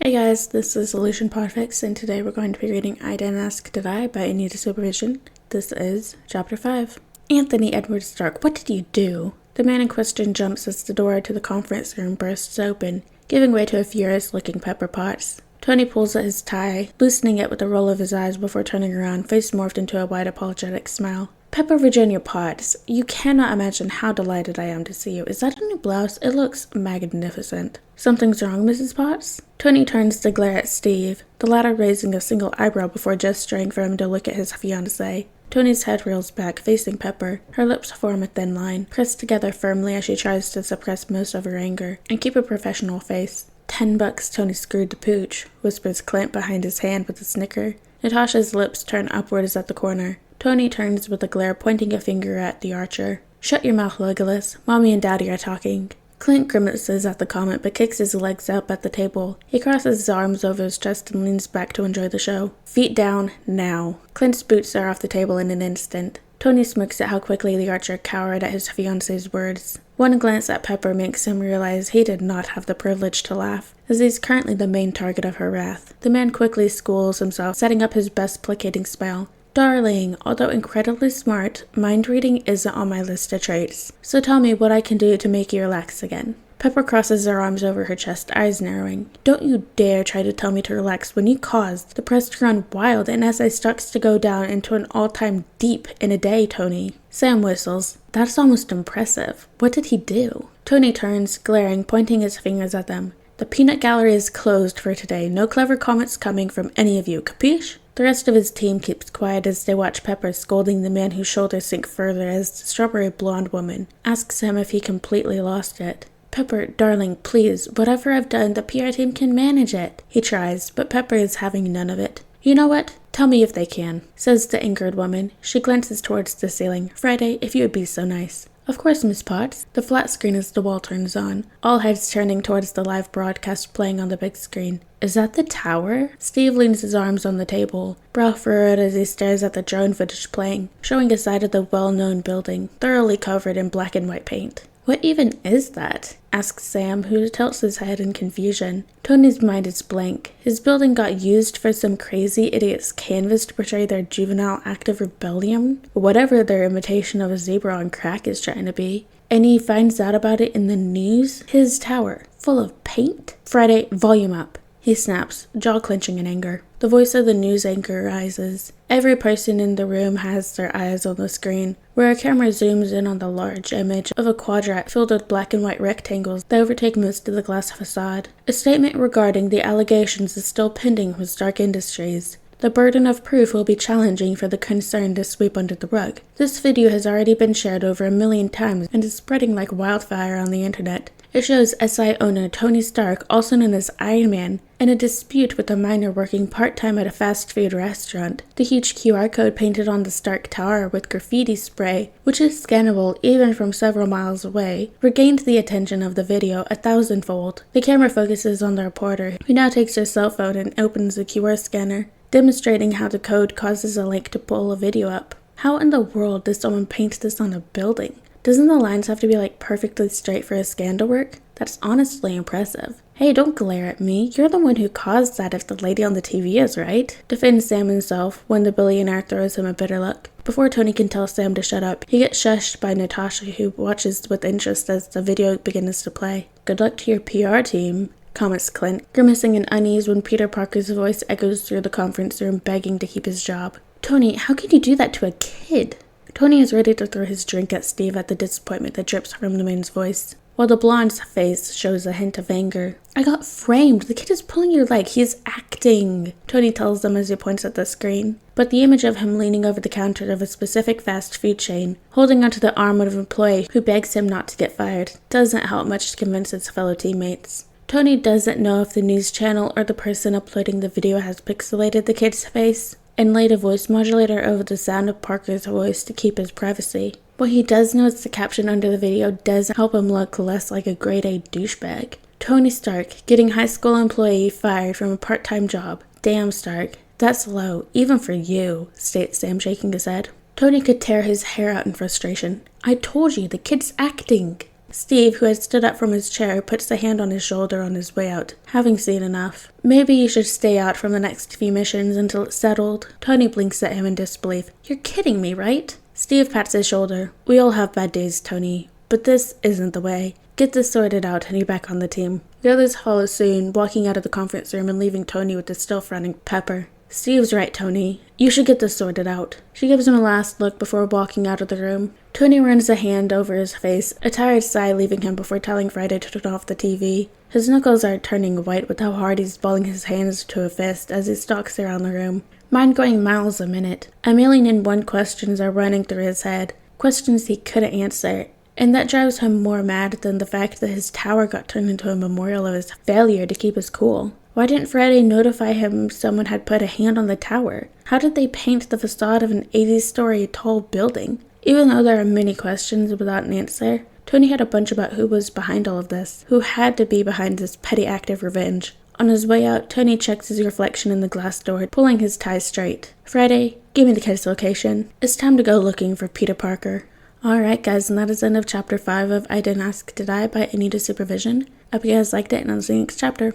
Hey guys, this is Solution Podfic, and today we're going to be reading I Didn't Ask Did I by Anita Supervision. This is Chapter 5. Anthony Edward Stark, what did you do? The man in question jumps as the door to the conference room bursts open, giving way to a furious-looking Pepper Potts. Tony pulls at his tie, loosening it with a roll of his eyes before turning around, face morphed into a wide apologetic smile. Pepper Virginia Potts, you cannot imagine how delighted I am to see you. Is that a new blouse? It looks magnificent. Something's wrong, Mrs. Potts? Tony turns to glare at Steve, the latter raising a single eyebrow before gesturing for him to look at his fiancée. Tony's head reels back, facing Pepper. Her lips form a thin line, pressed together firmly as she tries to suppress most of her anger and keep a professional face. $10 Tony screwed the pooch, whispers Clint behind his hand with a snicker. Natasha's lips turn upwards at the corner. Tony turns with a glare, pointing a finger at the archer. Shut your mouth, Legolas. Mommy and Daddy are talking. Clint grimaces at the comment but kicks his legs up at the table. He crosses his arms over his chest and leans back to enjoy the show. Feet down, now. Clint's boots are off the table in an instant. Tony smirks at how quickly the archer cowered at his fiancée's words. One glance at Pepper makes him realize he did not have the privilege to laugh, as he's currently the main target of her wrath. The man quickly schools himself, setting up his best placating smile. Darling, although incredibly smart, mind-reading isn't on my list of traits. So tell me what I can do to make you relax again. Pepper crosses her arms over her chest, eyes narrowing. Don't you dare try to tell me to relax when you caused the press to run wild and SI stocks to go down into an all-time deep in a day, Tony. Sam whistles. That's almost impressive. What did he do? Tony turns, glaring, pointing his fingers at them. The peanut gallery is closed for today. No clever comments coming from any of you, capiche? The rest of his team keeps quiet as they watch Pepper scolding the man whose shoulders sink further as the strawberry blonde woman asks him if he completely lost it. Pepper, darling, please, whatever I've done, the PR team can manage it. He tries, but Pepper is having none of it. You know what? Tell me if they can, says the angered woman. She glances towards the ceiling. Friday, if you would be so nice. Of course, Miss Potts. The flat screen as the wall turns on, all heads turning towards the live broadcast playing on the big screen. Is that the tower? Steve leans his arms on the table, brow furrowed as he stares at the drone footage playing, showing a side of the well-known building, thoroughly covered in black and white paint. What even is that? Asks Sam, who tilts his head in confusion. Tony's mind is blank. His building got used for some crazy idiot's canvas to portray their juvenile act of rebellion, or whatever their imitation of a zebra on crack is trying to be. And he finds out about it in the news? His tower, full of paint? Friday, volume up. He snaps, jaw clenching in anger. The voice of the news anchor rises. Every person in the room has their eyes on the screen, where a camera zooms in on the large image of a quadrat filled with black and white rectangles that overtake most of the glass facade. A statement regarding the allegations is still pending with Stark Industries. The burden of proof will be challenging for the concern to sweep under the rug. This video has already been shared over 1 million times and is spreading like wildfire on the internet. It shows SI owner Tony Stark, also known as Ironman, in a dispute with a miner working part-time at a fast food restaurant. The huge QR code painted on the Stark Tower with graffiti spray, which is scannable even from several miles away, regained the attention of the video 1,000-fold. The camera focuses on the reporter, who now takes her cell phone and opens the QR scanner, demonstrating how the code causes a link to pull a video up. How in the world does someone paint this on a building? Doesn't the lines have to be like perfectly straight for a scan to work? That's honestly impressive. Hey, don't glare at me. You're the one who caused that if the lady on the TV is right. Defends Sam himself when the billionaire throws him a bitter look. Before Tony can tell Sam to shut up, he gets shushed by Natasha, who watches with interest as the video begins to play. Good luck to your PR team, comments Clint, grimacing in unease when Peter Parker's voice echoes through the conference room begging to keep his job. Tony, how could you do that to a kid? Tony is ready to throw his drink at Steve at the disappointment that drips from the man's voice, while the blonde's face shows a hint of anger. I got framed. The kid is pulling your leg. He is acting, Tony tells them as he points at the screen. But the image of him leaning over the counter of a specific fast food chain, holding onto the arm of an employee who begs him not to get fired, doesn't help much to convince his fellow teammates. Tony doesn't know if the news channel or the person uploading the video has pixelated the kid's face and laid a voice modulator over the sound of Parker's voice to keep his privacy. What he does know is the caption under the video doesn't help him look less like a grade A douchebag. Tony Stark, getting high school employee fired from a part-time job. Damn, Stark, that's low, even for you, states Sam, shaking his head. Tony could tear his hair out in frustration. I told you, the kid's acting. Steve, who had stood up from his chair, puts a hand on his shoulder on his way out, having seen enough. Maybe you should stay out from the next few missions until it's settled. Tony blinks at him in disbelief. You're kidding me, right? Steve pats his shoulder. We all have bad days, Tony, but this isn't the way. Get this sorted out and you're back on the team. The others follow soon, walking out of the conference room and leaving Tony with the still frowning Pepper. Steve's right, Tony. You should get this sorted out. She gives him a last look before walking out of the room. Tony runs a hand over his face, a tired sigh leaving him before telling Friday to turn off the TV. His knuckles are turning white with how hard he's balling his hands to a fist as he stalks around the room. Mind going miles a minute. A million and one questions are running through his head. Questions he couldn't answer. And that drives him more mad than the fact that his tower got turned into a memorial of his failure to keep his cool. Why didn't Friday notify him someone had put a hand on the tower? How did they paint the facade of an 80-story tall building? Even though there are many questions without an answer, Tony had a bunch about who was behind all of this, who had to be behind this petty act of revenge. On his way out, Tony checks his reflection in the glass door, pulling his tie straight. Friday, give me the kid's location. It's time to go looking for Peter Parker. Alright guys, and that is the end of chapter 5 of I Didn't Ask Did I by Anita Supervision. I hope you guys liked it, and I'll see you next chapter.